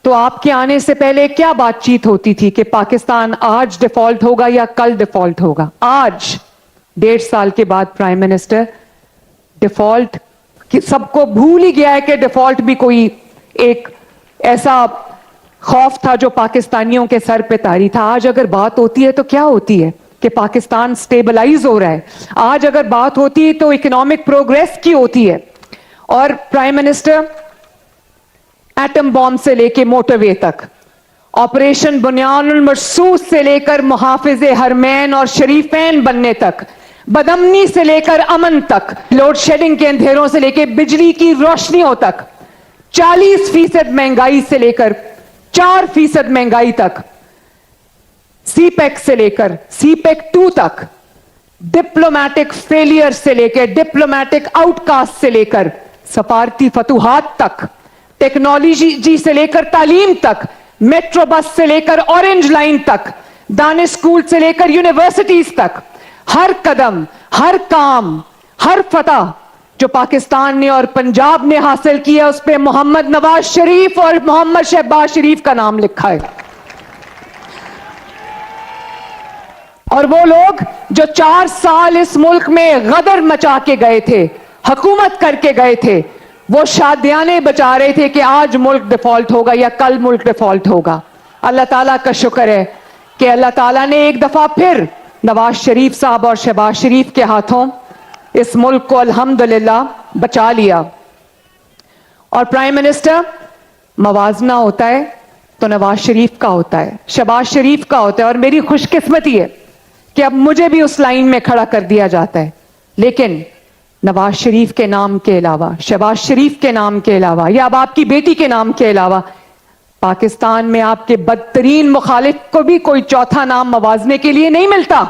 تو آپ کے آنے سے پہلے کیا بات چیت ہوتی تھی کہ پاکستان آج ڈیفالٹ ہوگا یا کل ڈیفالٹ ہوگا؟ آج 1.5 سال کے بعد پرائم منسٹر ڈیفالٹ سب کو بھول ہی گیا ہے کہ ڈیفالٹ بھی کوئی ایک ایسا خوف تھا جو پاکستانیوں کے سر پہ طاری تھا. آج اگر بات ہوتی ہے تو کیا ہوتی ہے کہ پاکستان سٹیبلائز ہو رہا ہے. آج اگر بات ہوتی ہے تو اکنامک پروگریس کی ہوتی ہے. اور پرائم منسٹر ایٹم بامب سے لے کے موٹر وے تک، آپریشن بنیان المرصوص سے لے کر محافظ حرمین اور شریفین بننے تک، بدامنی سے لے کر امن تک، لوڈ شیڈنگ کے اندھیروں سے لے کے بجلی کی روشنیوں تک، 40% مہنگائی سے لے کر 4% مہنگائی تک، سی پیک سے لے کر سی پیک 2 تک، ڈپلومیٹک فیلئر سے لے کے ڈپلومیٹک آؤٹ کاسٹ سے لے کر سفارتی فتوحات تک، ٹیکنالوجی سے لے کر تعلیم تک، میٹرو بس سے لے کر اورنج لائن تک، دانش اسکول سے لے کر یونیورسٹیز تک، ہر قدم، ہر کام، ہر فتح جو پاکستان نے اور پنجاب نے حاصل کیا اس پہ محمد نواز شریف اور محمد شہباز شریف کا نام لکھا ہے. اور وہ لوگ جو 4 سال اس ملک میں غدر مچا کے گئے تھے، حکومت کر کے گئے تھے، وہ شادیانے بچا رہے تھے کہ آج ملک ڈیفالٹ ہوگا یا کل ملک ڈیفالٹ ہوگا. اللہ تعالیٰ کا شکر ہے کہ اللہ تعالیٰ نے ایک دفعہ پھر نواز شریف صاحب اور شہباز شریف کے ہاتھوں اس ملک کو الحمدللہ بچا لیا. اور پرائم منسٹر موازنہ ہوتا ہے تو نواز شریف کا ہوتا ہے، شہباز شریف کا ہوتا ہے. اور میری خوش قسمتی ہے کہ اب مجھے بھی اس لائن میں کھڑا کر دیا جاتا ہے. لیکن نواز شریف کے نام کے علاوہ، شہباز شریف کے نام کے علاوہ، یا اب آپ کی بیٹی کے نام کے علاوہ، پاکستان میں آپ کے بدترین مخالف کو بھی کوئی چوتھا نام موازنے کے لیے نہیں ملتا.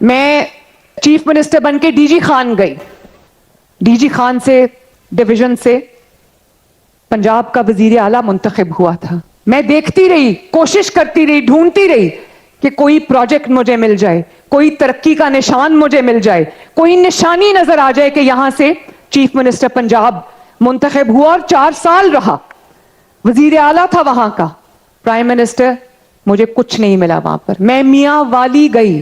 میں چیف منسٹر بن کے ڈی جی خان گئی. ڈی جی خان سے ڈویژن سے پنجاب کا وزیر اعلیٰ منتخب ہوا تھا. میں دیکھتی رہی، کوشش کرتی رہی، ڈھونڈتی رہی کہ کوئی پروجیکٹ مجھے مل جائے، کوئی ترقی کا نشان مجھے مل جائے، کوئی نشانی نظر آ جائے کہ یہاں سے چیف منسٹر پنجاب منتخب ہوا. اور 4 سال رہا، وزیر اعلیٰ تھا وہاں کا. پرائم منسٹر مجھے کچھ نہیں ملا وہاں پر. میں میاں والی گئی،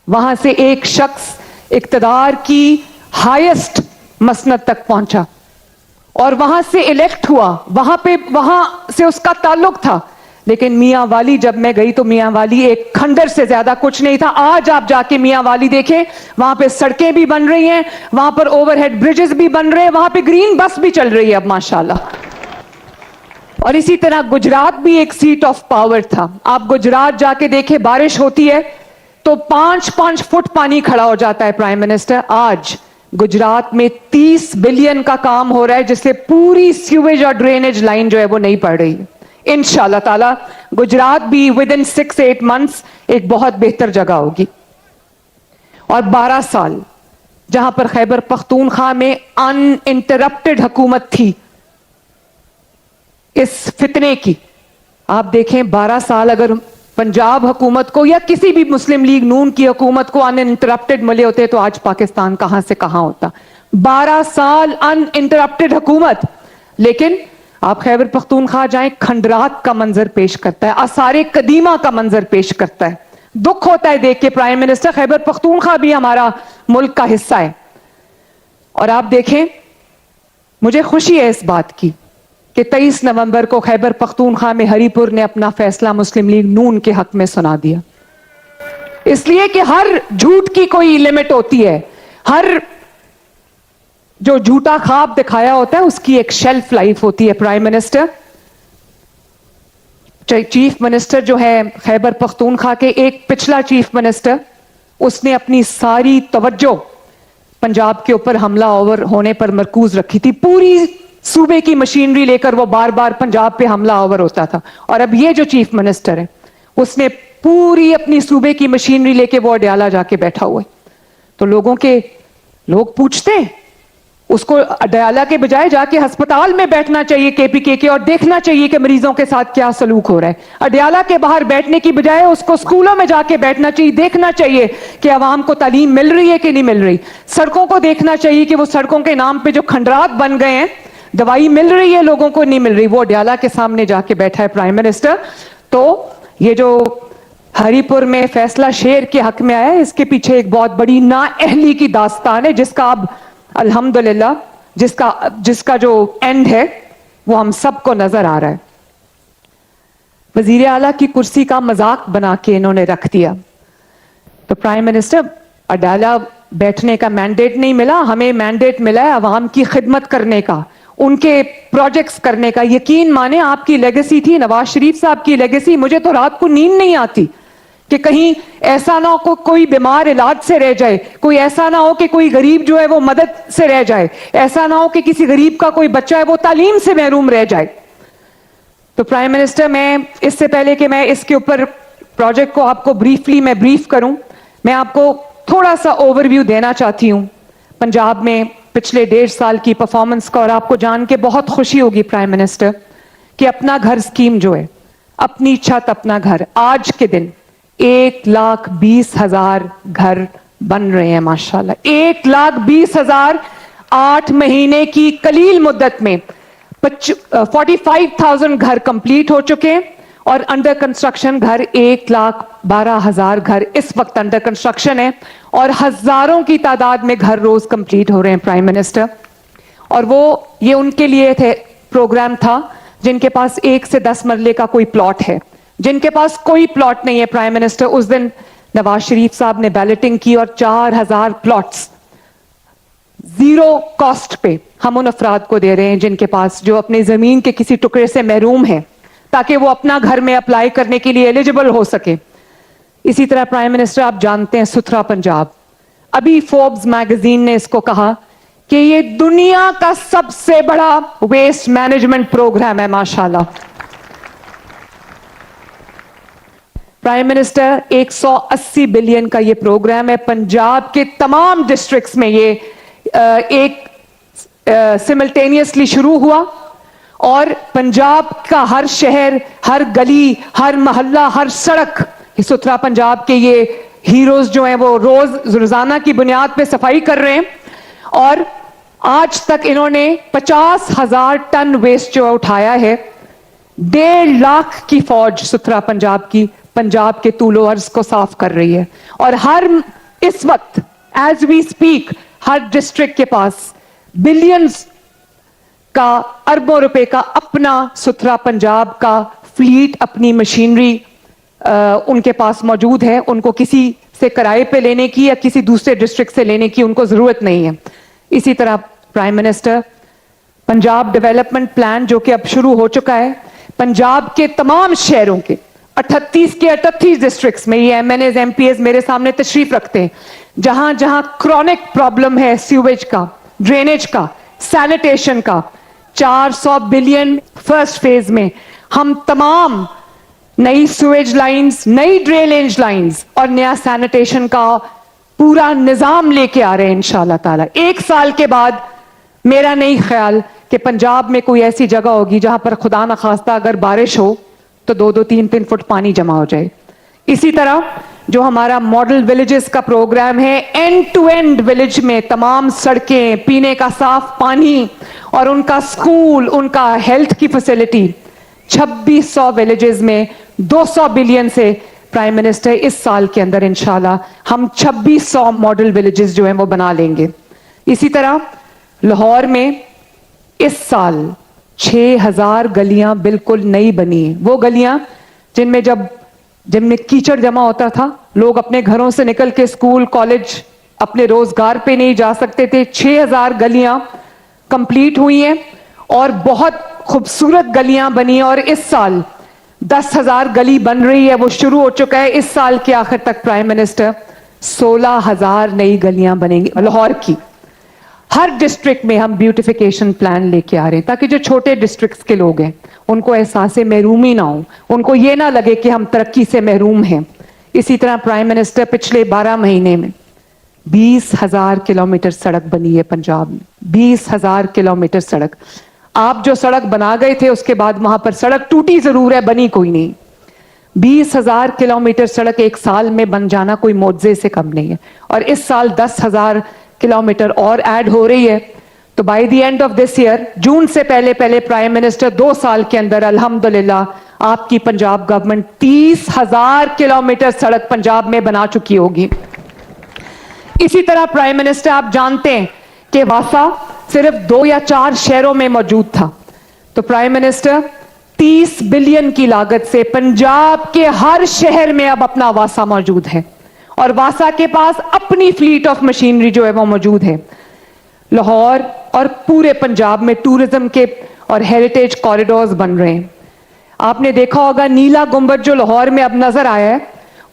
وہاں سے ایک شخص اقتدار کی ہائیسٹ مسند تک پہنچا اور وہاں سے الیکٹ ہوا، وہاں سے اس کا تعلق تھا. لیکن میاں والی جب میں گئی تو میاں والی ایک کھنڈر سے زیادہ کچھ نہیں تھا. آج آپ جا کے میاں والی دیکھیں، وہاں پہ سڑکیں بھی بن رہی ہیں، وہاں پر اوور ہیڈ بریجز بھی بن رہے ہیں، وہاں پہ گرین بس بھی چل رہی ہے اب ماشاءاللہ. اور اسی طرح گجرات بھی ایک سیٹ آف پاور تھا. آپ گجرات جا کے دیکھیں، بارش ہوتی ہے تو 5 فٹ پانی کھڑا ہو جاتا ہے. پرائم منسٹر آج گجرات میں 30 بلین کا کام ہو رہا ہے جس سے پوری سیویج اور ڈرینیج لائن جو ہے وہ نہیں پڑ رہی. انشاءاللہ تعالی گجرات بھی within 6-8 months ایک بہت بہتر جگہ ہوگی. اور 12 سال جہاں پر خیبر پختونخوا میں ان انٹرپٹڈ حکومت تھی اس فتنے کی، آپ دیکھیں 12 سال اگر پنجاب حکومت کو یا کسی بھی مسلم لیگ نون کی حکومت کو ان انٹرپٹڈ ملے ہوتے تو آج پاکستان کہاں سے کہاں ہوتا. 12 سال ان انٹرپٹڈ حکومت. لیکن آپ خیبر پختونخوا جائیں، کھنڈرات کا منظر پیش کرتا ہے، آثار قدیمہ کا منظر پیش کرتا ہے. دکھ ہوتا ہے دیکھ کے پرائم منسٹر، خیبر پختونخوا بھی ہمارا ملک کا حصہ ہے. اور آپ دیکھیں، مجھے خوشی ہے اس بات کی کہ 23 نومبر کو خیبر پختونخوا میں ہری پور نے اپنا فیصلہ مسلم لیگ نون کے حق میں سنا دیا. اس لیے کہ ہر جھوٹ کی کوئی لمٹ ہوتی ہے، ہر جو جھوٹا خواب دکھایا ہوتا ہے اس کی ایک شیلف لائف ہوتی ہے. پرائم منسٹر، چیف منسٹر جو ہے خیبر پختونخوا کے، ایک پچھلا چیف منسٹر، اس نے اپنی ساری توجہ پنجاب کے اوپر حملہ آور ہونے پر مرکوز رکھی تھی. پوری صوبے کی مشینری لے کر وہ بار بار پنجاب پہ حملہ آور ہوتا تھا. اور اب یہ جو چیف منسٹر ہے اس نے پوری اپنی صوبے کی مشینری لے کے وہ اڈیالہ جا کے بیٹھا ہوا ہے. تو لوگ پوچھتے ہیں उसको अडयाला के बजाय जाके अस्पताल में बैठना चाहिए केपीके के और देखना चाहिए कि मरीजों के साथ क्या सलूक हो रहा है। अडयाला के बाहर बैठने की बजाय उसको स्कूलों में जाके बैठना चाहिए, देखना चाहिए कि आवाम को तालीम मिल रही है कि नहीं मिल रही। सड़कों को देखना चाहिए कि वो सड़कों के नाम पे जो खंडरात बन गए हैं, दवाई मिल रही है लोगों को नहीं मिल रही। वो अडयाला के सामने जाके बैठा है प्राइम मिनिस्टर। तो ये जो हरिपुर में फैसला शेर के हक में आया है, इसके पीछे एक बहुत बड़ी नाअहली की दास्तान है, जिसका अब अल्हम्दुलिल्लाह जिसका जो एंड है वो हम सबको नजर आ रहा है। वजीर आला की कुर्सी का मजाक बना के इन्होंने रख दिया। तो प्राइम मिनिस्टर, अडयाला बैठने का मैंडेट नहीं मिला, हमें मैंडेट मिला है अवाम की खिदमत करने का, उनके प्रोजेक्ट्स करने का। यकीन माने आपकी लेगेसी थी, नवाज शरीफ साहब की लेगेसी। मुझे तो रात को नींद नहीं आती कि कहीं ऐसा ना हो कोई बीमार इलाज से रह जाए, कोई ऐसा ना हो कि कोई गरीब जो है वो मदद से रह जाए, ऐसा ना हो कि किसी गरीब का कोई बच्चा है वो तालीम से महरूम रह जाए। तो प्राइम मिनिस्टर, मैं इससे पहले कि मैं इसके ऊपर प्रोजेक्ट को आपको ब्रीफली मैं ब्रीफ करूं, मैं आपको थोड़ा सा ओवरव्यू देना चाहती हूं पंजाब में पिछले 1.5 साल की परफॉर्मेंस का। और आपको जान के बहुत खुशी होगी प्राइम मिनिस्टर कि अपना घर स्कीम जो है, अपनी छत अपना घर, आज के दिन 1,20,000 घर बन रहे हैं माशाल्लाह। 1,20,000 8 महीने की कलील मुद्दत में 45,000 घर कंप्लीट हो चुके हैं और अंडर कंस्ट्रक्शन घर 1,12,000 घर इस वक्त अंडर कंस्ट्रक्शन है और हजारों की तादाद में घर रोज कंप्लीट हो रहे हैं प्राइम मिनिस्टर। और वो ये उनके लिए थे प्रोग्राम था जिनके पास 1 से 10 मरले का कोई प्लॉट है, जिनके पास कोई प्लॉट नहीं है प्राइम मिनिस्टर। उस दिन नवाज शरीफ साहब ने बैलेटिंग की और 4,000 प्लॉट्स जीरो कॉस्ट पे हम उन अफराद को दे रहे हैं जिनके पास, जो अपने जमीन के किसी टुकड़े से महरूम है, ताकि वो अपना घर में अप्लाई करने के लिए एलिजिबल हो सके। इसी तरह प्राइम मिनिस्टर, आप जानते हैं सुथरा पंजाब, अभी फोर्ब्स मैगजीन ने इसको कहा कि ये दुनिया का सबसे बड़ा वेस्ट मैनेजमेंट प्रोग्राम है माशाल्लाह। प्राइम मिनिस्टर, 180 बिलियन का ये प्रोग्राम है। पंजाब के तमाम डिस्ट्रिक्ट्स में ये सिमल्टेनियसली शुरू हुआ और पंजाब का हर शहर, हर गली, हर मोहल्ला, हर सड़क, सुथरा पंजाब के ये हीरोज जो हैं वो रोजाना की बुनियाद पे सफाई कर रहे हैं। और आज तक इन्होंने 50,000 टन वेस्ट जो उठाया है। 1.5 लाख की फौज सुथरा पंजाब की पंजाब के तूलो अर्ज को साफ कर रही है। और हर इस वक्त एज वी स्पीक हर डिस्ट्रिक्ट के पास बिलियंस का, अरबों रुपए का अपना सुथरा पंजाब का फ्लीट, अपनी मशीनरी उनके पास मौजूद है। उनको किसी से किराए पे लेने की या किसी दूसरे डिस्ट्रिक्ट से लेने की उनको जरूरत नहीं है। इसी तरह prime minister, Punjab development plan जो कि अब शुरू हो चुका है, पंजाब के तमाम शहरों के 38 के 38 डिस्ट्रिक्ट्स में, ये MNAs MPs मेरे सामने तशरीफ रखते हैं, जहां जहां क्रॉनिक प्रॉब्लम है सीवेज का, ड्रेनेज का, सैनिटेशन का, 400 बिलियन फर्स्ट फेज में हम तमाम नई सीवेज लाइंस, नई ड्रेनेज लाइंस और नया सैनिटेशन का पूरा निजाम लेके आ रहे हैं इंशाल्लाह ताला। 1 साल के बाद मेरा नहीं ख्याल कि पंजाब में कोई ऐसी जगह होगी जहां पर खुदा न खास्ता अगर बारिश हो तो 2-2, 3-3 फुट पानी जमा हो जाए। इसी तरह जो हमारा मॉडल विलेजेस का प्रोग्राम है, एंड टू एंड विलेज में तमाम सड़कें, पीने का साफ पानी और उनका स्कूल, उनका हेल्थ की फैसिलिटी, 2600 विलेजेस में 200 बिलियन से प्राइम मिनिस्टर इस साल के अंदर इंशाल्लाह हम 2600 मॉडल विलेजेस जो हैं वो बना लेंगे। इसी तरह लाहौर में इस साल 6,000 गलियां बिल्कुल नई बनी हैं। वो गलियां जिनमें कीचड़ जमा होता था, लोग अपने घरों से निकल के स्कूल, कॉलेज, अपने रोजगार पे नहीं जा सकते थे। 6,000 गलियां कंप्लीट हुई हैं और बहुत खूबसूरत गलियां बनी हैं। और इस साल 10,000 गली बन रही है, वो शुरू हो चुका है। इस साल के आखिर तक प्राइम मिनिस्टर 16,000 नई गलियां बनेंगी लाहौर की। हर डिस्ट्रिक्ट में हम ब्यूटिफिकेशन प्लान लेके आ रहे हैं ताकि जो छोटे डिस्ट्रिक्ट्स के लोग हैं उनको एहसास महरूमी ना हो, उनको ये ना लगे कि हम तरक्की से महरूम हैं। इसी तरह प्राइम मिनिस्टर, पिछले 12 महीने में 20,000 किलोमीटर सड़क बनी है पंजाब में, 20,000 किलोमीटर सड़क। आप जो सड़क बना गए थे उसके बाद वहां पर सड़क टूटी जरूर है, बनी कोई नहीं। 20,000 किलोमीटर सड़क एक साल में बन जाना कोई मोज़े से कम नहीं है। और इस साल 10,000 किलोमीटर और ऐड हो रही है। तो by the end of this year, जून से पहले पहले प्राइम मिनिस्टर 2 साल के अंदर अल्हम्दुलिल्लाह आपकी पंजाब गवर्नमेंट 30,000 किलोमीटर सड़क पंजाब में बना चुकी होगी। इसी तरह प्राइम मिनिस्टर, आप जानते हैं कि वासा सिर्फ 2 या 4 शहरों में मौजूद था। तो प्राइम मिनिस्टर 30 बिलियन की लागत से पंजाब के हर शहर में अब अपना वासा मौजूद है और वासा के पास अपनी फ्लीट ऑफ मशीनरी जो है वो मौजूद है। लाहौर और पूरे पंजाब में टूरिज्म के और हेरिटेज कॉरिडोर्स बन रहे हैं। आपने देखा होगा नीला गुंबद जो लाहौर में अब नजर आया है,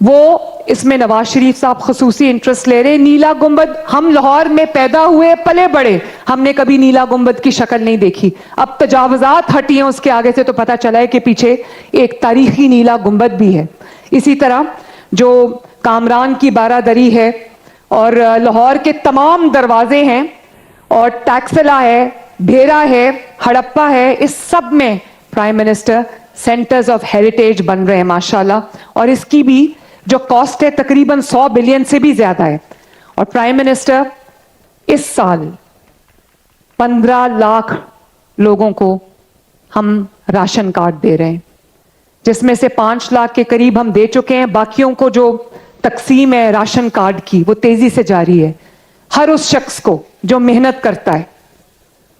वो इसमें नवाज शरीफ साहब खसूसी इंटरेस्ट ले रहे हैं। नीला गुंबद, हम लाहौर में पैदा हुए पले बड़े, हमने कभी नीला गुंबद की शक्ल नहीं देखी। अब तजावुजात हटी हैं उसके आगे से तो पता चला है कि पीछे एक तारीखी नीला गुंबद भी है। इसी तरह जो कामरान की बारादरी है और लाहौर के तमाम दरवाजे हैं और टैक्सला है, भेरा है, हड़प्पा है, इस सब में prime minister centres of heritage बन रहे हैं माशाल्लाह। और इसकी भी जो कॉस्ट है तकरीबन 100 बिलियन से भी ज्यादा है। और प्राइम मिनिस्टर इस साल 15 लाख लोगों को हम राशन कार्ड दे रहे हैं, जिसमें से 5 लाख के करीब हम दे चुके हैं। बाकियों को जो तकसीम है राशन कार्ड की वो तेजी से जारी है। हर उस शख्स को जो मेहनत करता है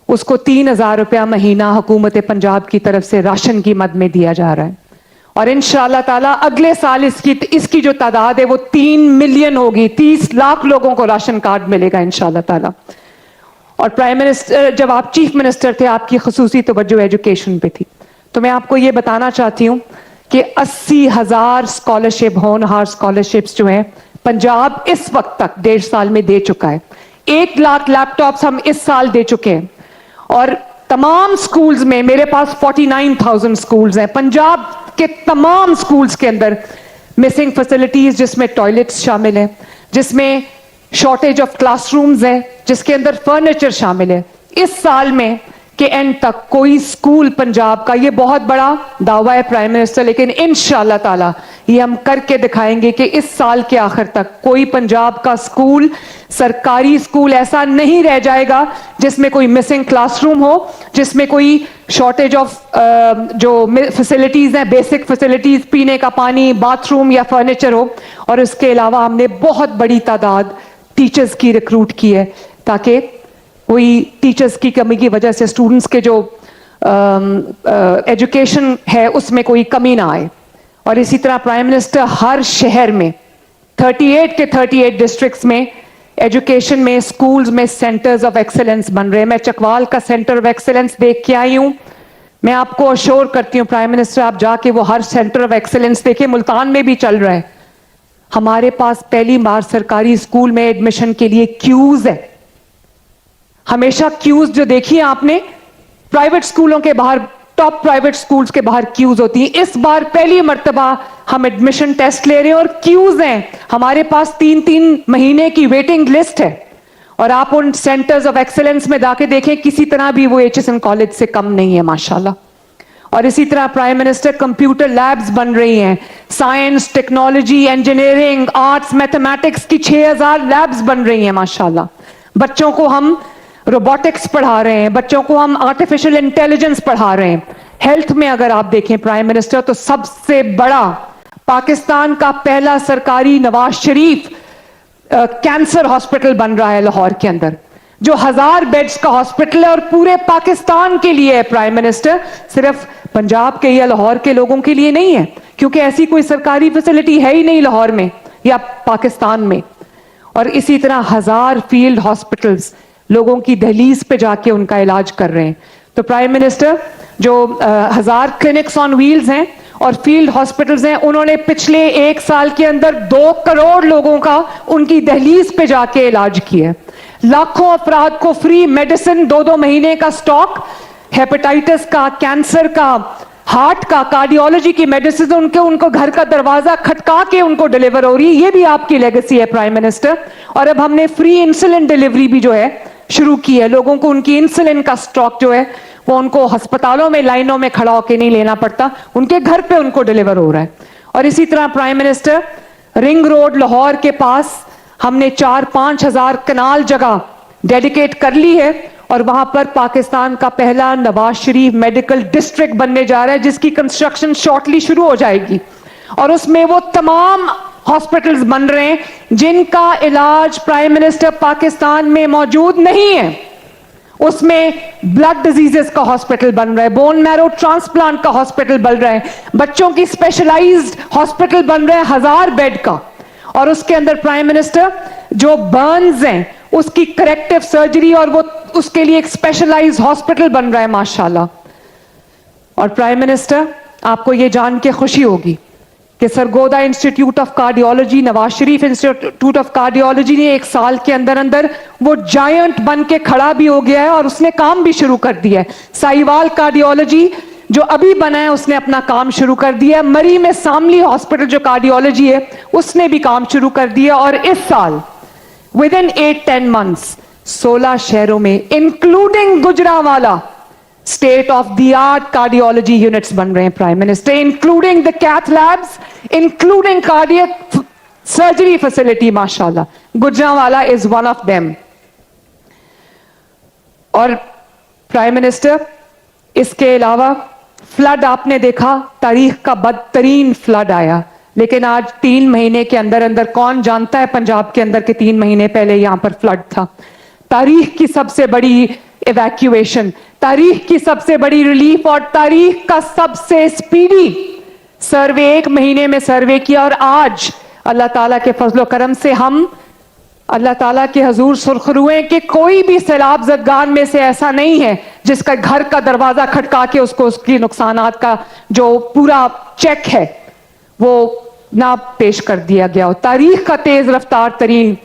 उसको 3,000 रुपया महीना हुकूमत पंजाब की तरफ से राशन की मद में दिया जा रहा है। और इंशाअल्लाह ताला अगले साल इसकी जो तादाद है वो 3 मिलियन होगी। 30 लाख लोगों को राशन कार्ड मिलेगा इंशाअल्लाह ताला। और प्राइम मिनिस्टर, जब आप चीफ मिनिस्टर थे, आपकी खसूसी तवज्जो एजुकेशन पे थी। तो मैं आपको ये बताना चाहती हूँ कि 80,000 स्कॉलरशिप, होनहार स्कॉलरशिप्स जो हैं पंजाब इस वक्त तक 1.5 साल में दे चुका है। 1 लाख लैपटॉप्स हम इस साल दे चुके हैं। और तमाम स्कूल्स में, मेरे पास 49,000 स्कूल्स हैं पंजाब के तमाम स्कूल्स के अंदर मिसिंग फैसिलिटीज, जिसमें टॉयलेट्स शामिल है, जिसमें शॉर्टेज ऑफ क्लासरूम्स है, जिसके अंदर फर्नीचर शामिल है। इस साल में के एंड तक कोई स्कूल पंजाब का, ये बहुत बड़ा दावा है प्राइम मिनिस्टर, लेकिन इंशाअल्लाह ताला ये हम करके दिखाएंगे कि इस साल के आखिर तक कोई पंजाब का स्कूल, सरकारी स्कूल ऐसा नहीं रह जाएगा जिसमें कोई मिसिंग क्लासरूम हो, जिसमें कोई शॉर्टेज ऑफ जो फैसिलिटीज हैं, बेसिक फैसिलिटीज, पीने का पानी, बाथरूम या फर्नीचर हो। और इसके अलावा हमने बहुत बड़ी तादाद टीचर्स की रिक्रूट की है ताकि कोई टीचर्स की कमी की वजह से स्टूडेंट्स के जो एजुकेशन है उसमें कोई कमी ना आए। और इसी तरह प्राइम मिनिस्टर हर शहर में 38 के 38 डिस्ट्रिक्ट्स में एजुकेशन में, स्कूल्स में सेंटर्स ऑफ एक्सीलेंस बन रहे हैं। मैं चकवाल का सेंटर ऑफ एक्सीलेंस देख के आई हूं। मैं आपको अश्योर करती हूं प्राइम मिनिस्टर, आप जाके वो हर सेंटर ऑफ एक्सीलेंस देखिए। मुल्तान में भी चल रहा है। हमारे पास पहली बार सरकारी स्कूल में एडमिशन के लिए क्यूज है। हमेशा क्यूज जो देखी है आपने प्राइवेट स्कूलों के बाहर, टॉप प्राइवेट स्कूल्स के बाहर क्यूज होती है। इस बार पहली मर्तबा हम एडमिशन टेस्ट ले रहे हैं और क्यूज हैं। हमारे पास 3-3 महीने की वेटिंग लिस्ट है। और आप उन सेंटर्स ऑफ एक्सीलेंस में जाके देखें, किसी तरह भी वो HSN कॉलेज से कम नहीं है माशाल्लाह। और इसी तरह प्राइम मिनिस्टर कंप्यूटर लैब्स बन रही हैं। Science, technology, engineering, arts, mathematics की 6,000 लैब्स बन रही हैं माशाल्लाह। बच्चों को हम रोबोटिक्स पढ़ा रहे हैं, बच्चों को हम आर्टिफिशियल इंटेलिजेंस पढ़ा रहे हैं। हेल्थ में अगर आप देखें प्राइम मिनिस्टर, तो सबसे बड़ा पाकिस्तान का पहला सरकारी नवाज शरीफ कैंसर हॉस्पिटल बन रहा है लाहौर के अंदर, जो 1000 बेड्स का हॉस्पिटल है और पूरे पाकिस्तान के लिए है प्राइम मिनिस्टर, सिर्फ पंजाब के या लाहौर के लोगों के लिए नहीं है, क्योंकि ऐसी कोई सरकारी फैसिलिटी है ही नहीं लाहौर में या पाकिस्तान में। और इसी तरह 1000 फील्ड हॉस्पिटल्स लोगों की दहलीज पे जाके उनका इलाज कर रहे हैं। तो प्राइम मिनिस्टर जो 1000 क्लिनिक्स ऑन व्हील्स हैं और फील्ड हॉस्पिटल्स हैं, उन्होंने पिछले 1 साल के अंदर 2 करोड़ लोगों का उनकी दहलीज पे जाके इलाज किया। लाखों अफराद को फ्री मेडिसिन, 2-2 महीने का स्टॉक, हेपेटाइटिस का, कैंसर का, हार्ट का, कार्डियोलॉजी की मेडिसिन उनको घर का दरवाजा खटका के उनको डिलीवर हो रही है। ये भी आपकी लेगेसी है प्राइम मिनिस्टर। और अब हमने फ्री इंसुलिन डिलीवरी भी जो है शुरू की है। लोगों को उनकी इंसुलिन का स्टॉक जो है वो उनको अस्पतालों में लाइनों में खड़ा होकर नहीं लेना पड़ता, उनके घर पे उनको डिलीवर हो रहा है। और इसी तरह prime minister, ring road Lahore के पास हमने 4-5 हजार कनाल जगह डेडिकेट कर ली है और वहां पर पाकिस्तान का पहला नवाज शरीफ मेडिकल डिस्ट्रिक्ट बनने जा रहा है, जिसकी कंस्ट्रक्शन शॉर्टली शुरू हो जाएगी। और उसमें वो तमाम हॉस्पिटल्स बन रहे हैं जिनका इलाज प्राइम मिनिस्टर पाकिस्तान में मौजूद नहीं है। उसमें ब्लड डिजीजेस का हॉस्पिटल बन रहा है, बोन मैरो ट्रांसप्लांट का हॉस्पिटल बन रहा है, बच्चों की स्पेशलाइज्ड हॉस्पिटल बन रहा है 1000 बेड का। और उसके अंदर प्राइम मिनिस्टर जो बर्न्स हैं उसकी करेक्टिव सर्जरी और वो उसके लिए एक स्पेशलाइज्ड हॉस्पिटल बन रहा है माशाल्लाह। और प्राइम मिनिस्टर, आपको ये जान के खुशी होगी कि Sargodha institute of cardiology, Nawaz Sharif institute of cardiology ने 1 साल के अंदर अंदर वो जायंट बन के खड़ा भी हो गया है और उसने काम भी शुरू कर दिया है। साहिवाल कार्डियोलॉजी जो अभी बना है उसने अपना काम शुरू कर दिया है। मरी में सामली हॉस्पिटल जो कार्डियोलॉजी है उसने भी काम शुरू कर दिया। और इस साल विद इन 8-10 मंथ्स 16 शहरों में including Gujranwala state of the art cardiology units बन रहे हैं prime minister, including the cath labs, including cardiac surgery facility माशाल्लाह। Gujranwala is one of them. और प्राइम मिनिस्टर, इसके अलावा फ्लड आपने देखा, तारीख का बदतरीन फ्लड आया, लेकिन आज 3 महीने के अंदर अंदर कौन जानता है पंजाब के अंदर के 3 महीने पहले यहां पर फ्लड था। तारीख की सबसे बड़ी इवैक्यूएशन, तारीख की सबसे बड़ी रिलीफ और तारीख का सबसे स्पीडी सर्वे 1 महीने में सर्वे किया। और आज अल्लाह ताला के फजलो करम से हम अल्लाह ताला के हजूर सुरखरू हैं कि कोई भी सैलाब ज़दगान में से ऐसा नहीं है जिसका घर का दरवाजा खटका के उसको उसकी नुकसानात का जो पूरा चेक है वो ना पेश कर दिया गया हो। तारीख का तेज रफ्तार तरीन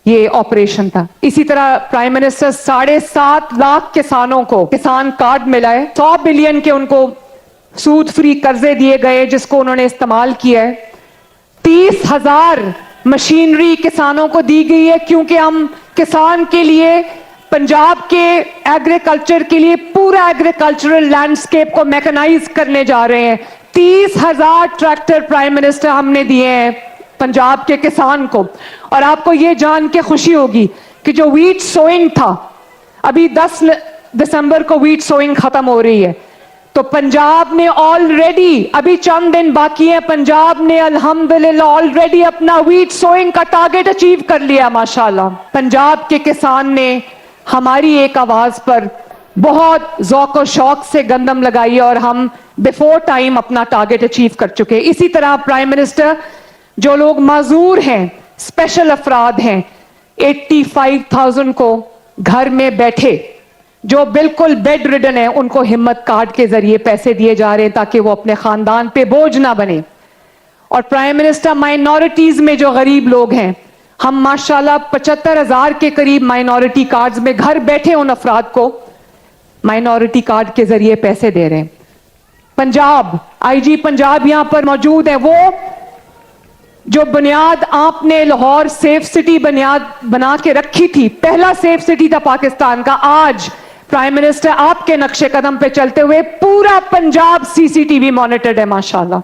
ये ऑपरेशन था। इसी तरह प्राइम मिनिस्टर 7.5 लाख किसानों को किसान कार्ड मिला है, 100 बिलियन के उनको सूद फ्री कर्जे दिए गए जिसको उन्होंने इस्तेमाल किया है। 30,000 मशीनरी किसानों को दी गई है क्योंकि हम किसान के लिए, पंजाब के एग्रीकल्चर के लिए पूरा एग्रीकल्चरल लैंडस्केप को मैकेनाइज करने जा रहे हैं। 30,000 ट्रैक्टर प्राइम मिनिस्टर हमने दिए हैं पंजाब के किसान को। और आपको यह जान के खुशी होगी कि जो वीट सोइंग था, अभी 10 दिसंबर को वीट सोइंग खत्म हो रही है, तो पंजाब ने ऑलरेडी, अभी चंद दिन बाकी है, पंजाब ने अल्हम्दुलिल्लाह ऑलरेडी अपना वीट सोइंग का टारगेट अचीव कर लिया माशाल्लाह। पंजाब के किसान ने हमारी एक आवाज पर बहुत ज़ौक़ और शौक से गंदम लगाई है और हम बिफोर टाइम अपना टारगेट अचीव कर चुके हैं। इसी तरह प्राइम मिनिस्टर, जो लोग माजूर हैं, स्पेशल अफराद हैं, 85,000 को घर में बैठे जो बिल्कुल बेड रिडन है उनको हिम्मत कार्ड के जरिए पैसे दिए जा रहे हैं ताकि वो अपने खानदान पे बोझ ना बने। और प्राइम मिनिस्टर, माइनॉरिटीज में जो गरीब लोग हैं, हम माशाल्लाह 75,000 के करीब माइनॉरिटी कार्ड्स में घर बैठे उन अफराद को माइनॉरिटी कार्ड के जरिए पैसे दे रहे हैं। पंजाब, आईजी पंजाब यहां पर मौजूद है। वो जो बुनियाद आपने लाहौर सेफ सिटी बुनियाद बना के रखी थी, पहला सेफ सिटी था पाकिस्तान का, आज प्राइम मिनिस्टर आपके नक्शे कदम पे चलते हुए पूरा पंजाब सीसीटीवी मॉनिटर्ड है माशाल्लाह।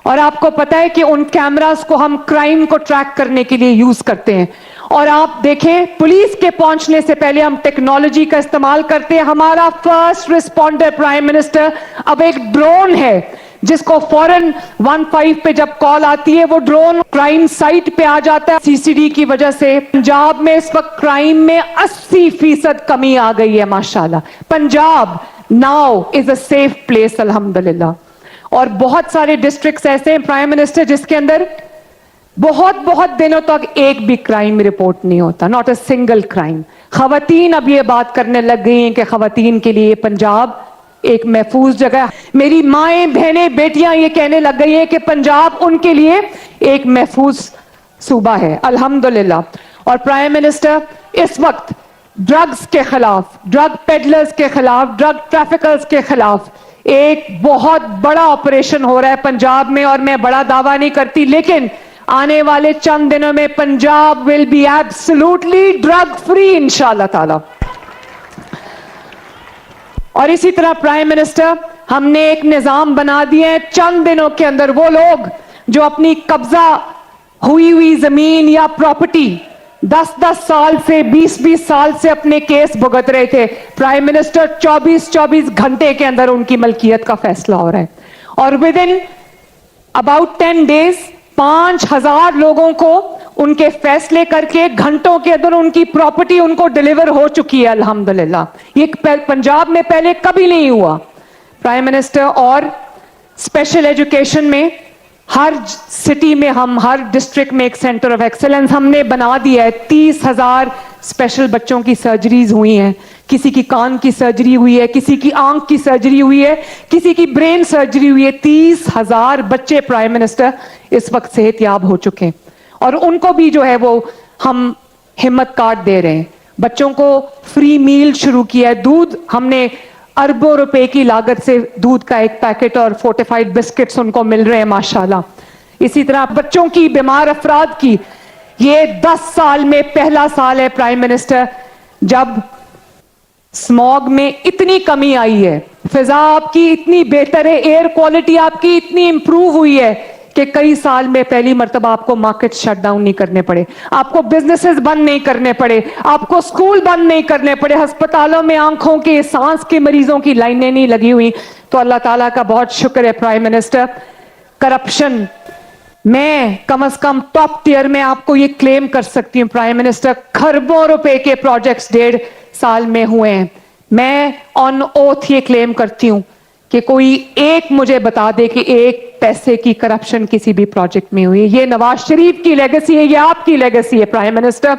और आपको पता है कि उन कैमरास को हम क्राइम को ट्रैक करने के लिए यूज करते हैं। और आप देखें, पुलिस के पहुंचने से पहले हम टेक्नोलॉजी का इस्तेमाल करते हैं। हमारा फर्स्ट रिस्पॉन्डर प्राइम मिनिस्टर अब एक ड्रोन है जिसको फौरन 15 पे जब कॉल आती है वो ड्रोन क्राइम साइट पे आ जाता है। सीसीडी की वजह से पंजाब में इस वक्त क्राइम में 80% कमी आ गई है माशाल्लाह। Punjab now is a safe place अल्हम्दुलिल्लाह। और बहुत सारे डिस्ट्रिक्ट्स ऐसे हैं प्राइम मिनिस्टर जिसके अंदर बहुत दिनों तक एक भी क्राइम रिपोर्ट नहीं होता, नॉट अ सिंगल क्राइम। खवातीन अब ये बात करने लग गई हैं कि खवातीन के लिए पंजाब एक महफूज जगह। मेरी माएं, बहनें, बेटियां ये कहने लग गई हैं कि पंजाब उनके लिए एक महफूज सूबा है अल्हम्दुलिल्लाह। और प्राइम मिनिस्टर, इस वक्त ड्रग्स के खिलाफ, ड्रग पेडलर्स के खिलाफ, ड्रग ट्रैफिकर्स के खिलाफ ایک بہت بڑا آپریشن ہو رہا ہے پنجاب میں, اور میں بڑا دعویٰ نہیں کرتی, لیکن آنے والے چند دنوں میں Punjab will be absolutely drug free انشاءاللہ تعالی. اور اسی طرح پرائم منسٹر, ہم نے ایک نظام بنا دیا ہے, چند دنوں کے اندر وہ لوگ جو اپنی قبضہ ہوئی زمین یا پراپرٹی 10 سال سے 20 سال سے اپنے کیس بھگت رہے تھے, پرائم منسٹر 24 گھنٹے کے اندر ان کی ملکیت کا فیصلہ ہو رہا ہے. اور ود ان اباؤٹ 10 days 5000 لوگوں کو ان کے فیصلے کر کے گھنٹوں کے اندر ان کی پراپرٹی ان کو ڈیلیور ہو چکی ہے الحمدللہ. یہ پنجاب میں پہلے کبھی نہیں ہوا. پرائم منسٹر, اور اسپیشل ایجوکیشن میں ہر سٹی میں, ہم ہر ڈسٹرکٹ میں ایک سینٹر آف ایکسلنس ہم نے بنا دیا ہے. 30,000 اسپیشل بچوں کی سرجریز ہوئی ہیں, کسی کی کان کی سرجری ہوئی ہے, کسی کی آنکھ کی سرجری ہوئی ہے, کسی کی برین سرجری ہوئی ہے. 30,000 بچے پرائم منسٹر اس وقت صحت یاب ہو چکے ہیں, اور ان کو بھی جو ہے وہ ہم ہمت کارڈ دے رہے ہیں. بچوں کو فری میل شروع کیا ہے. دودھ ہم نے اربوں روپے کی لاگت سے دودھ کا ایک پیکٹ اور فورٹیفائڈ بسکٹس ان کو مل رہے ہیں ماشاءاللہ. اسی طرح بچوں کی, بیمار افراد کی, یہ 10 سال میں پہلا سال ہے پرائم منسٹر جب اسموگ میں اتنی کمی آئی ہے, فضا آپ کی اتنی بہتر ہے, ایئر کوالٹی آپ کی اتنی امپروو ہوئی ہے کہ کئی سال میں پہلی مرتبہ آپ کو مارکیٹ شٹ ڈاؤن نہیں کرنے پڑے, آپ کو بزنسز بند نہیں کرنے پڑے, آپ کو سکول بند نہیں کرنے پڑے, ہسپتالوں میں آنکھوں کے, سانس کے مریضوں کی لائنیں نہیں لگی ہوئی. تو اللہ تعالیٰ کا بہت شکر ہے پرائم منسٹر. کرپشن میں کم از کم ٹاپ ٹیئر میں آپ کو یہ کلیم کر سکتی ہوں پرائم منسٹر, کھربوں روپے کے پروجیکٹس 1.5 سال میں ہوئے ہیں. میں آن اوتھ یہ کلیم کرتی ہوں کہ کوئی ایک مجھے بتا دے کہ ایک پیسے کی کرپشن کسی بھی پروجیکٹ میں ہوئی. یہ نواز شریف کی لیگیسی ہے, یہ آپ کی لیگیسی ہے پرائم منسٹر.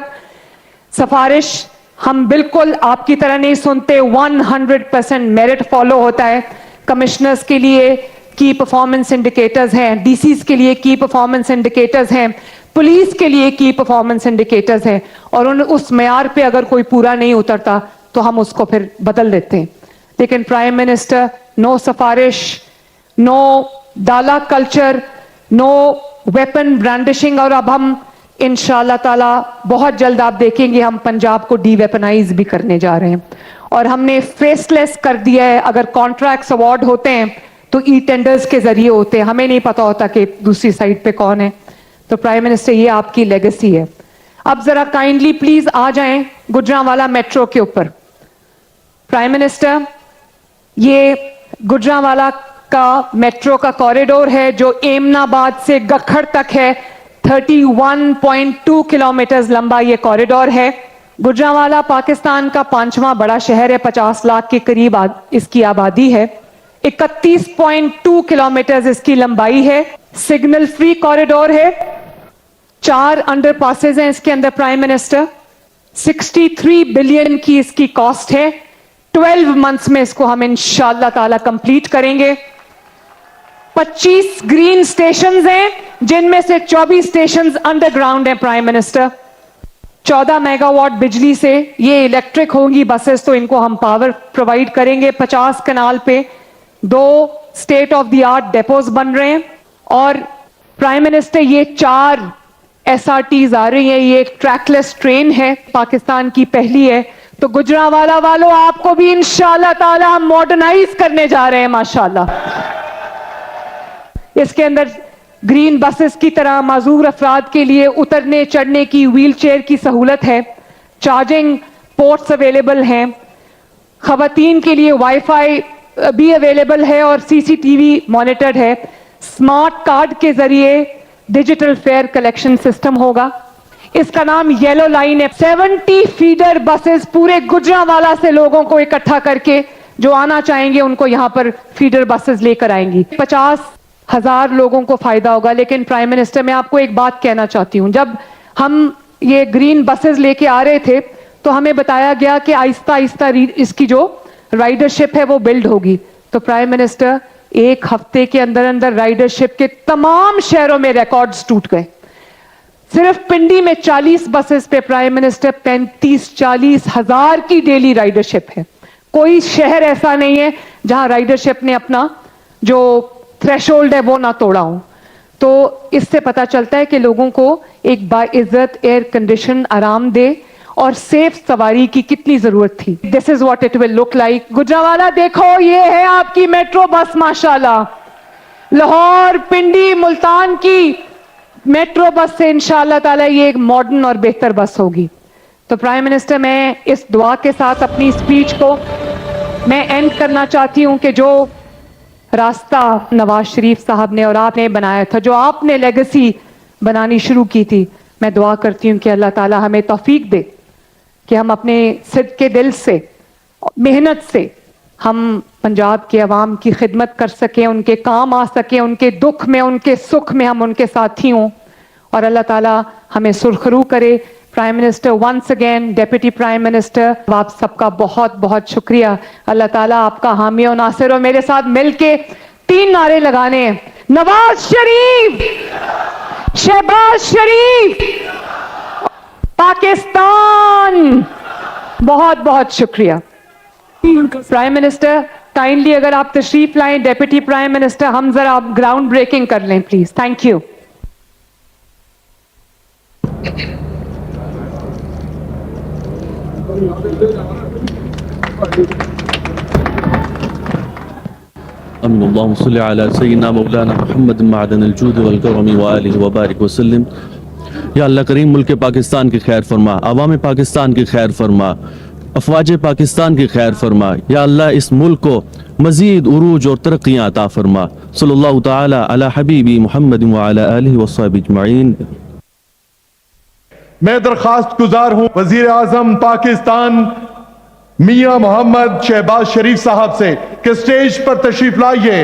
سفارش ہم بالکل آپ کی طرح نہیں سنتے, 100% میرٹ فالو ہوتا ہے. کمشنرز کے لیے کی پرفارمنس انڈیکیٹرز ہیں, ڈی سیز کے لیے کی پرفارمنس انڈیکیٹرز ہیں, پولیس کے لیے کی پرفارمنس انڈیکیٹرز ہیں, اور اس معیار پہ اگر کوئی پورا نہیں اترتا تو ہم اس کو پھر بدل دیتے ہیں. لیکن پرائم منسٹر, نو سفارش, نو ڈالا کلچر, نو ویپن برانڈشنگ, اور اب ہم انشاءاللہ تعالی بہت جلد آپ دیکھیں گے ہم پنجاب کو ڈی ویپنائز بھی کرنے جا رہے ہیں. اور ہم نے فیس لیس کر دیا ہے, اگر کانٹریکٹس اوارڈ ہوتے ہیں تو ای ٹینڈرز کے ذریعے ہوتے ہیں, ہمیں نہیں پتا ہوتا کہ دوسری سائڈ پہ کون ہے. تو پرائم منسٹر یہ آپ کی لیگیسی ہے. اب ذرا کائنڈلی پلیز آ جائیں گجرانوالا میٹرو کے اوپر. پرائم منسٹر, یہ گجرانوالا کا میٹرو کا کوریڈور ہے جو ایمن آباد سے گکھڑ تک ہے. 31.2 کلومیٹرز لمبا یہ کوریڈور ہے. گجرانوالا پاکستان کا 5واں بڑا شہر ہے, 50 لاکھ کے قریب اس کی آبادی ہے. 31.2 کلومیٹرز اس کی لمبائی ہے. سگنل فری کوریڈور ہے. 4 انڈر پاسز ہیں اس کے اندر پرائم منسٹر. 63 بلین کی اس کی کاسٹ ہے. 12 منتھس میں اس کو ہم انشاءاللہ تعالی کمپلیٹ کریں گے. 25 گرین سٹیشنز ہیں جن میں سے 24 سٹیشنز انڈر گراؤنڈ ہیں پرائم منسٹر. 14 میگا واٹ بجلی سے یہ الیکٹرک ہوں گی بسز, تو ان کو ہم پاور پرووائڈ کریں گے. 50 کنال پہ 2 state of the art depots بن رہے ہیں. اور پرائم منسٹر, یہ 4 ایس آر ٹیز آ رہی ہیں. یہ ایک ٹریک لیس ٹرین ہے, پاکستان کی پہلی ہے. تو گجرانوالا والوں آپ کو بھی انشاءاللہ تعالی ہم ماڈرنائز کرنے جا رہے ہیں ماشاءاللہ. اس کے اندر گرین بسز کی طرح معذور افراد کے لیے اترنے چڑھنے کی ویل چیئر کی سہولت ہے. چارجنگ پورٹس اویلیبل ہیں. خواتین کے لیے وائی فائی بھی اویلیبل ہے اور سی سی ٹی وی مانیٹرڈ ہے. اسمارٹ کارڈ کے ذریعے ڈیجیٹل فیئر کلیکشن سسٹم ہوگا. اس کا نام یلو لائن ہے. 70 فیڈر بسز پورے گجرانوالا سے لوگوں کو اکٹھا کر کے جو آنا چاہیں گے ان کو یہاں پر فیڈر بسز لے کر آئیں گی. 50,000 لوگوں کو فائدہ ہوگا. لیکن پرائم منسٹر, میں آپ کو ایک بات کہنا چاہتی ہوں. جب ہم یہ گرین بسز لے کے آ رہے تھے تو ہمیں بتایا گیا کہ آہستہ آہستہ اس کی جو رائڈرشپ ہے وہ بلڈ ہوگی. تو پرائم منسٹر, 1 ہفتے کے اندر اندر رائڈرشپ کے تمام شہروں میں ریکارڈز ٹوٹ گئے. صرف پنڈی میں 40 بسز پہ پرائم منسٹر 35-40 ہزار کی ڈیلی رائڈرشپ ہے. कोई शहर ऐसा नहीं है जहां राइडरशिप ने अपना जो थ्रेशोल्ड है वो ना तोड़ा हो। तो इससे पता चलता है कि लोगों को एक बाइज्जत एयर कंडीशन आरामदेह और सेफ सवारी की कितनी जरूरत थी। This is what it will look like. Gujranwala देखो, ये है आपकी मेट्रो बस माशाल्लाह। लाहौर, पिंडी, मुल्तान की मेट्रो बस से इंशाअल्लाह ताला ये एक मॉडर्न और बेहतर बस होगी। तो प्राइम मिनिस्टर, मैं इस दुआ के साथ अपनी स्पीच को मैं एंड करना चाहती हूं कि जो रास्ता नवाज शरीफ साहब ने और आपने बनाया था, जो आपने लेगेसी बनानी शुरू की थी, मैं दुआ करती हूं कि अल्लाह ताला हमें तौफीक दे कि हम अपने सिद्क़ के दिल से, मेहनत से हम पंजाब के अवाम की खिदमत कर सकें, उनके काम आ सकें, उनके दुख में, उनके सुख में हम उनके साथी हों, और अल्लाह ताला हमें सुरखरू करे। Prime minister, once again deputy prime minister, आप सबका बहुत बहुत शुक्रिया। अल्लाह ताला आपका हामी और नासिर हो। मेरे साथ मिलके 3 नारे लगाने हैं। नवाज शरीफ, शहबाज शरीफ, पाकिस्तान। बहुत बहुत शुक्रिया। प्राइम मिनिस्टर, काइंडली अगर आप तशरीफ लाएं, डेप्यूटी प्राइम मिनिस्टर, हम जरा ग्राउंड ब्रेकिंग कर लें प्लीज। Thank you. अल्लाहुम्मा सल्लि अला सय्यिदना मौलाना मुहम्मद मादन अल-जूद वल करम व आलिहि व बारिक वसल्लम। या अल्लाह करीम, मुल्क पाकिस्तान की खैर फरमा, अवाम पाकिस्तान की खैर फरमा, अफवाज पाकिस्तान की खैर फरमा। या अल्लाह, इस मुल्क को मजीद उरूज और तरक्कियाँ अता फरमा। सल्लल्लाहु ताला अला हबीबी मुहम्मद व अला आलिहि व सहबिहि अजमईन। मैं दरखास्त गुजार हूं वजीर आजम पाकिस्तान मियां मोहम्मद शहबाज शरीफ साहब से कि स्टेज पर तशरीफ लाइए।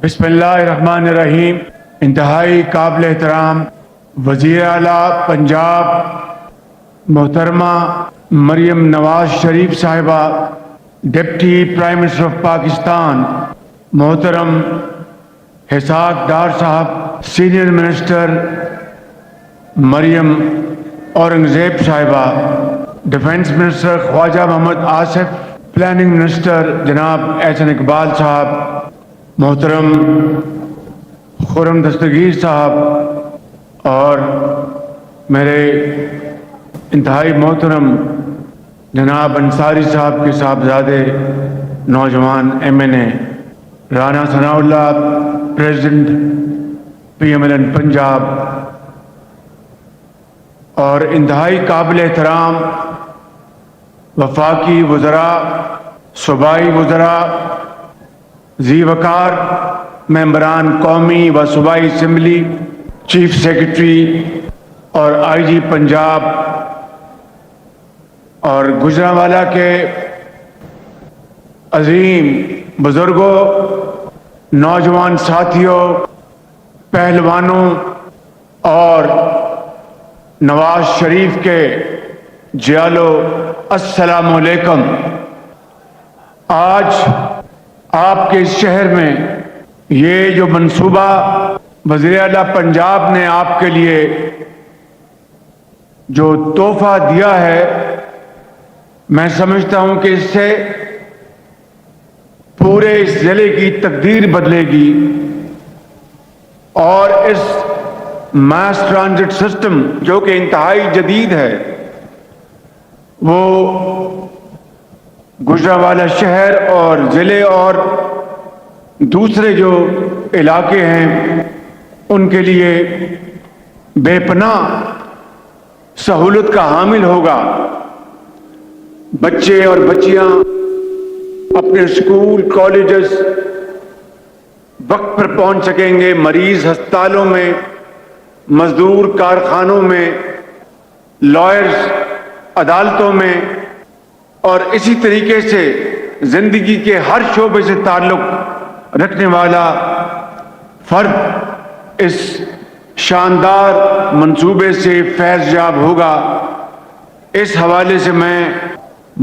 बिस्मिल्लाहिर्रहमानिर्रहीम। इंतहाई काबिल एहतराम वजीर आला पंजाब मोहतरमा मरियम नवाज शरीफ साहिबा, deputy prime minister of Pakistan मोहतरम हिसाक डार साहब, सीनियर मिनिस्टर मरियम औरंगजेब साहिबा, defence minister Khawaja Muhammad Asif, planning minister जनाब एहसन इकबाल साहब, मोहतरम खुर्रम दस्तगीर साहब, और मेरे इंतहाई मोहतरम जनाब अंसारी साहब के साहबजादे नौजवान MNA Rana Sanaullah, president PMLN Punjab, और इंतहाई काबिल एहतराम वफाकी वज़रा, सूबाई वज़रा, ज़ी वकार मेंबरान कौमी व सूबाई असम्बली, चीफ सेक्रेटरी और IG पंजाब, और गुजरांवाला के अजीम बुजुर्गों, नौजवान साथियों, पहलवानों और नवाज शरीफ के जियालो, अस्सलाम वालेकुम। आज आपके इस शहर में ये जो मंसूबा वज़ीर आला पंजाब ने आपके लिए जो तोहफा दिया है, मैं समझता हूं कि इससे पूरे इस जिले की तकदीर बदलेगी और इस मास ट्रांजिट सिस्टम जो कि इंतहाई जदीद है, वो गुजरांवाला शहर और ज़िले और दूसरे जो इलाके हैं उनके लिए बेपनाह सहूलत का हामिल होगा। बच्चे और बच्चियां अपने स्कूल कॉलेजेस वक्त पर पहुंच सकेंगे, मरीज अस्पतालों में, मजदूर कारखानों में, लॉयर्स अदालतों में, और इसी तरीके से जिंदगी के हर शोबे से ताल्लुक रखने वाला फर्द इस शानदार मंसूबे से फैज़याब होगा। इस हवाले से मैं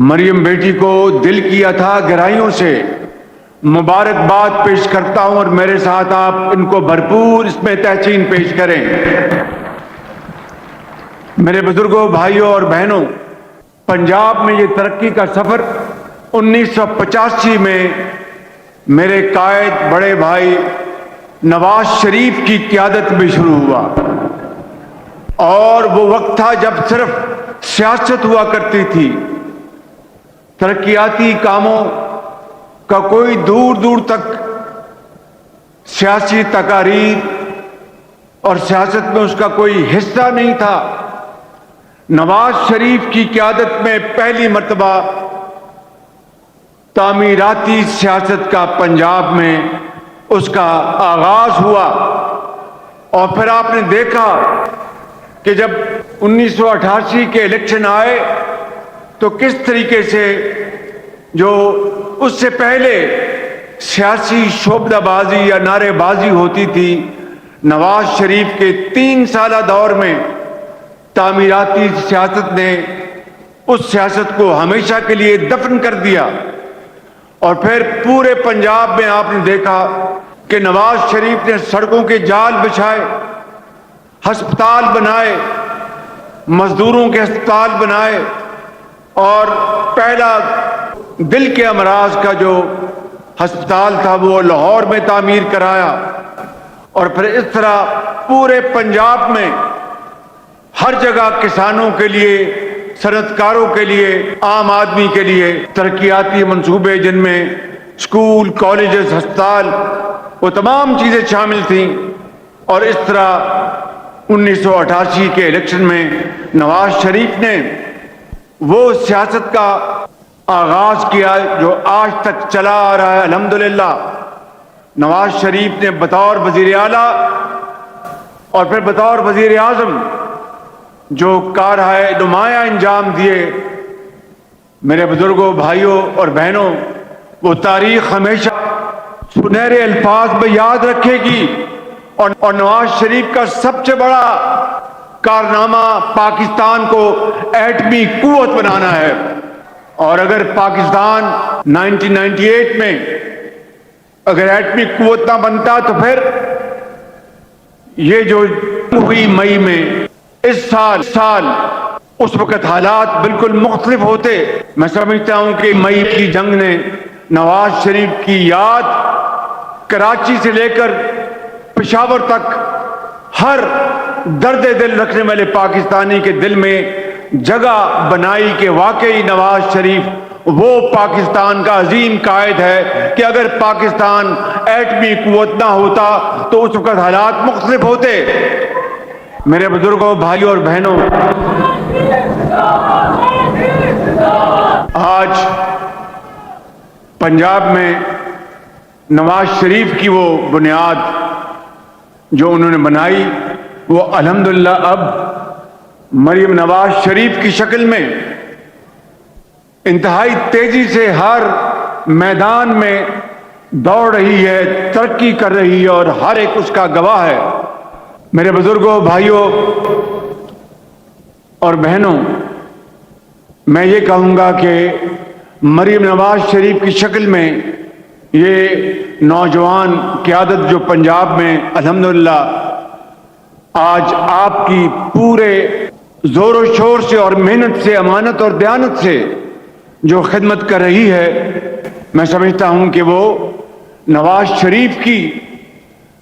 मरियम बेटी को दिल की अथाह गहराइयों से मुबारकबाद पेश करता हूं और मेरे साथ आप इनको भरपूर इसमें तहसीन पेश करें। میرے بزرگوں، بھائیوں اور بہنوں، پنجاب میں یہ ترقی کا سفر 1985 میں میرے قائد بڑے بھائی نواز شریف کی قیادت میں شروع ہوا، اور وہ وقت تھا جب صرف سیاست ہوا کرتی تھی، ترقیاتی کاموں کا کوئی دور دور تک سیاسی تقاریر اور سیاست میں اس کا کوئی حصہ نہیں تھا۔ نواز شریف کی قیادت میں پہلی مرتبہ تعمیراتی سیاست کا پنجاب میں اس کا آغاز ہوا، اور پھر آپ نے دیکھا کہ جب 1988 کے الیکشن آئے تو کس طریقے سے جو اس سے پہلے سیاسی شعبدہ بازی یا نعرے بازی ہوتی تھی، نواز شریف کے 3 سالہ دور میں تعمیراتی سیاست نے اس سیاست کو ہمیشہ کے لیے دفن کر دیا۔ اور پھر پورے پنجاب میں آپ نے دیکھا کہ نواز شریف نے سڑکوں کے جال بچھائے، ہسپتال بنائے، مزدوروں کے ہسپتال بنائے، اور پہلا دل کے امراض کا جو ہسپتال تھا وہ لاہور میں تعمیر کرایا، اور پھر اس طرح پورے پنجاب میں ہر جگہ کسانوں کے لیے، صنعت کاروں کے لیے، عام آدمی کے لیے ترقیاتی منصوبے، جن میں اسکول، کالجز، ہسپتال، وہ تمام چیزیں شامل تھیں۔ اور اس طرح 1988 کے الیکشن میں نواز شریف نے وہ سیاست کا آغاز کیا جو آج تک چلا آ رہا ہے۔ الحمدللہ نواز شریف نے بطور وزیر اعلیٰ اور پھر بطور وزیر اعظم جو کارہائے نمایاں انجام دیے، میرے بزرگوں، بھائیوں اور بہنوں، وہ تاریخ ہمیشہ سنہرے الفاظ میں یاد رکھے گی۔ اور نواز شریف کا سب سے بڑا کارنامہ پاکستان کو ایٹمی قوت بنانا ہے، اور اگر پاکستان 1998 میں اگر ایٹمی قوت نہ بنتا تو پھر یہ جو ہوئی مئی میں اس سال اس وقت حالات بالکل مختلف ہوتے۔ میں سمجھتا ہوں کہ مئی کی جنگ نے نواز شریف کی یاد کراچی سے لے کر پشاور تک ہر درد دل رکھنے والے پاکستانی کے دل میں جگہ بنائی کہ واقعی نواز شریف وہ پاکستان کا عظیم قائد ہے کہ اگر پاکستان ایٹمی قوت نہ ہوتا تو اس وقت حالات مختلف ہوتے۔ میرے بزرگوں، بھائیوں اور بہنوں، آج پنجاب میں نواز شریف کی وہ بنیاد جو انہوں نے بنائی، وہ الحمدللہ اب مریم نواز شریف کی شکل میں انتہائی تیزی سے ہر میدان میں دوڑ رہی ہے، ترقی کر رہی ہے، اور ہر ایک اس کا گواہ ہے۔ میرے بزرگوں، بھائیوں اور بہنوں، میں یہ کہوں گا کہ مریم نواز شریف کی شکل میں یہ نوجوان قیادت جو پنجاب میں الحمدللہ آج آپ کی پورے زور و شور سے اور محنت سے، امانت اور دیانت سے جو خدمت کر رہی ہے، میں سمجھتا ہوں کہ وہ نواز شریف کی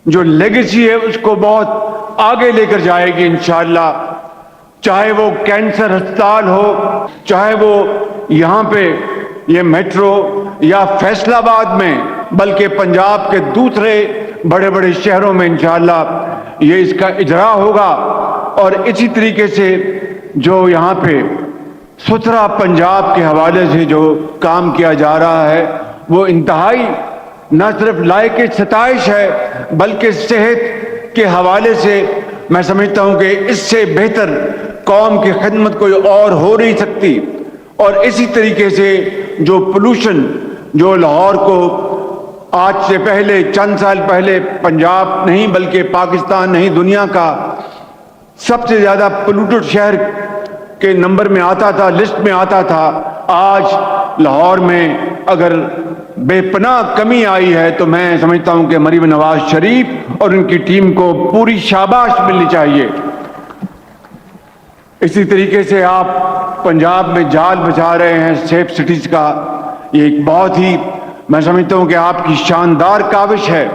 جو لیگیسی ہے اس کو بہت آگے لے کر جائے گی انشاءاللہ۔ چاہے وہ کینسر ہسپتال ہو، چاہے وہ یہاں پہ یہ میٹرو یا فیصل آباد میں، بلکہ پنجاب کے دوسرے بڑے بڑے شہروں میں انشاءاللہ یہ اس کا اجرا ہوگا۔ اور اسی طریقے سے جو یہاں پہ ستھرا پنجاب کے حوالے سے جو کام کیا جا رہا ہے وہ انتہائی نہ صرف لائق ستائش ہے بلکہ صحت کے حوالے سے میں سمجھتا ہوں کہ اس سے بہتر قوم کی خدمت کوئی اور ہو نہیں سکتی۔ اور اسی طریقے سے جو پولوشن جو لاہور کو آج سے پہلے چند سال پہلے پنجاب نہیں بلکہ پاکستان نہیں دنیا کا سب سے زیادہ پولوٹڈ شہر کے نمبر میں آتا تھا، لسٹ میں آتا تھا، آج لاہور میں اگر بے پناہ کمی آئی ہے تو میں سمجھتا ہوں کہ مریم نواز شریف اور ان کی ٹیم کو پوری شاباش ملنی چاہیے۔ इसी तरीके से आप पंजाब में जाल बिछा रहे हैं सेफ सिटीज का, ये एक बहुत ही, मैं समझता हूं कि आपकी शानदार काविश है।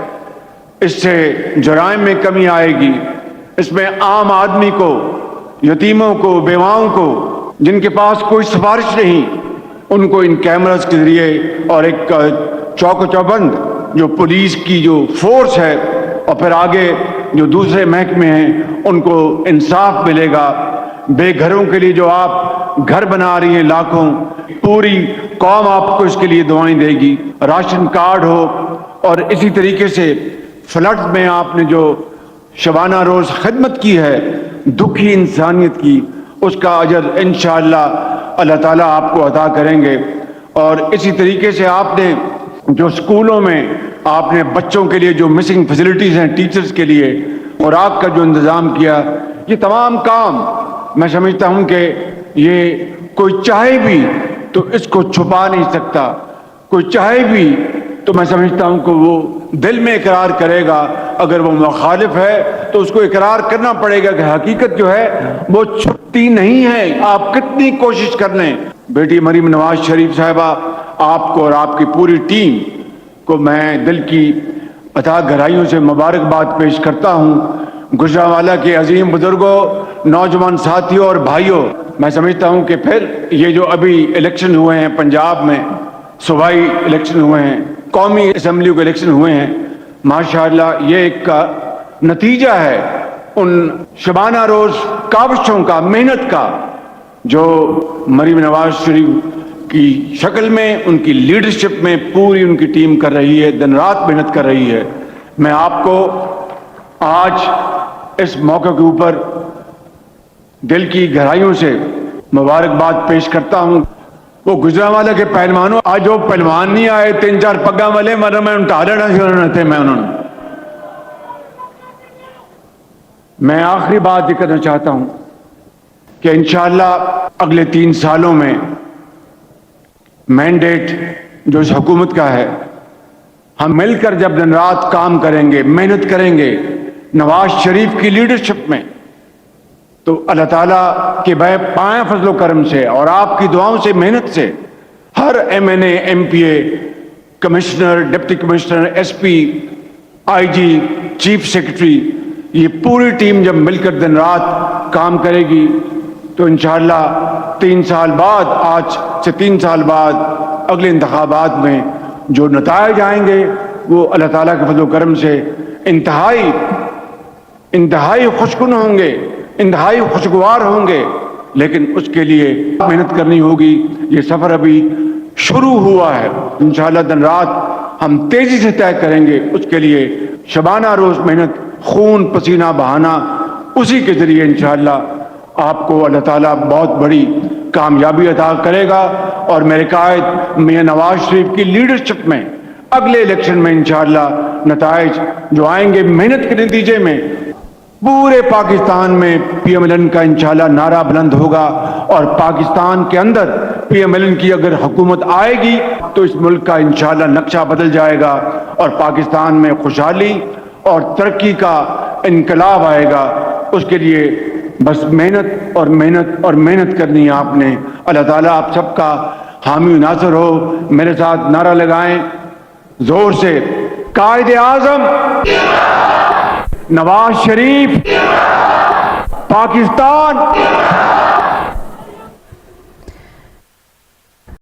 इससे जुराइम में कमी आएगी। इसमें आम आदमी को, यतीमों को, बेवाओं को, जिनके पास कोई सिफारिश नहीं, उनको इन कैमरास के जरिए और एक चौक चौबंद जो पुलिस की जो फोर्स है और फिर आगे जो दूसरे महकमे हैं उनको इंसाफ मिलेगा। बेघरों के लिए जो आप घर बना रही हैं लाखों, पूरी कौम आपको इसके लिए दुआएं देगी। राशन कार्ड हो और इसी तरीके से फ्लड में आपने जो शबाना रोज खिदमत की है दुखी इंसानियत की, उसका अजर इंशाअल्लाह अल्लाह ताला आपको अता करेंगे। और इसी तरीके से आपने जो स्कूलों में आपने बच्चों के लिए जो मिसिंग फैसिलिटीज हैं टीचर्स के लिए खुराक का जो इंतज़ाम किया, ये तमाम काम मैं समझता हूं कि ये कोई चाहे भी तो इसको छुपा नहीं सकता। कोई चाहे भी तो मैं समझता हूं कि वो दिल में इकरार करेगा। अगर वो मुखालिफ है तो उसको इकरार करना पड़ेगा कि हकीकत जो है वो छुपती नहीं है, आप कितनी कोशिश कर लें। बेटी मरीम नवाज शरीफ साहिबा, आपको और आपकी पूरी टीम को मैं दिल की अथाह गहराइयों से मुबारकबाद पेश करता हूं। गुजरांवाला के अजीम बुजुर्गों, नौजवान साथियों और भाइयों, मैं समझता हूं कि फिर ये जो अभी इलेक्शन हुए हैं पंजाब में, सूबाई इलेक्शन हुए हैं, कौमी असम्बली के इलेक्शन हुए हैं, माशाअल्लाह ये एक का नतीजा है उन शबाना रोज काविशों का, मेहनत का, जो मरीम नवाज शरीफ की शक्ल में, उनकी लीडरशिप में पूरी उनकी टीम कर रही है, दिन रात मेहनत कर रही है। मैं आपको आज इस मौके के ऊपर दिल की गहराइयों से मुबारकबाद पेश करता हूं। वो गुजरांवाला के पहलवानों, आज जो पहलवान नहीं आए, 3-4 पग्गा वाले मर मैं उन टालना थे मैं उन्होंने। मैं आखिरी बात ये करना चाहता हूं कि इंशाअल्लाह अगले 3 सालों में मैंडेट जो इस हुकूमत का है, हम मिलकर जब दिन रात काम करेंगे, मेहनत करेंगे नवाज शरीफ की लीडरशिप में, तो अल्लाह ताला के पाया फजलो करम से और आपकी दुआओं से, मेहनत से हर MNA, MPA, commissioner, deputy commissioner, SP, IG, chief secretary, ये पूरी टीम जब मिलकर दिन रात काम करेगी तो इंशाअल्लाह 3 साल बाद, आज से 3 साल बाद अगले इंतखाबात में जो नताइज आएंगे वो अल्लाह ताला के फजलो करम से इंतहाई खुशकुन होंगे, इंतहाई खुशगवार होंगे। लेकिन उसके लिए मेहनत करनी होगी। ये सफर अभी शुरू हुआ है। इंशाअल्लाह दिन रात हम तेजी से तय करेंगे। उसके लिए शबाना रोज मेहनत, खून पसीना बहाना, उसी के जरिए इंशाअल्लाह आपको अल्लाह ताला बहुत बड़ी कामयाबी अता करेगा। और मेरे कायद मियां नवाज शरीफ की लीडरशिप में अगले इलेक्शन में इंशाअल्लाह नताइज जो आएंगे मेहनत के नतीजे में, पूरे पाकिस्तान में PMLN का इंशाअल्लाह नारा बुलंद होगा। और पाकिस्तान के अंदर PMLN की अगर हुकूमत आएगी तो इस मुल्क का इंशाअल्लाह नक्शा बदल जाएगा और पाकिस्तान में खुशहाली और तरक्की का इनकलाब आएगा। उसके लिए बस मेहनत और मेहनत और मेहनत करनी है आपने। अल्लाह ताला आप सबका हामी नासर हो। मेरे साथ नारा लगाएं जोर से, कायदे आजम नवाज शरीफ, पाकिस्तान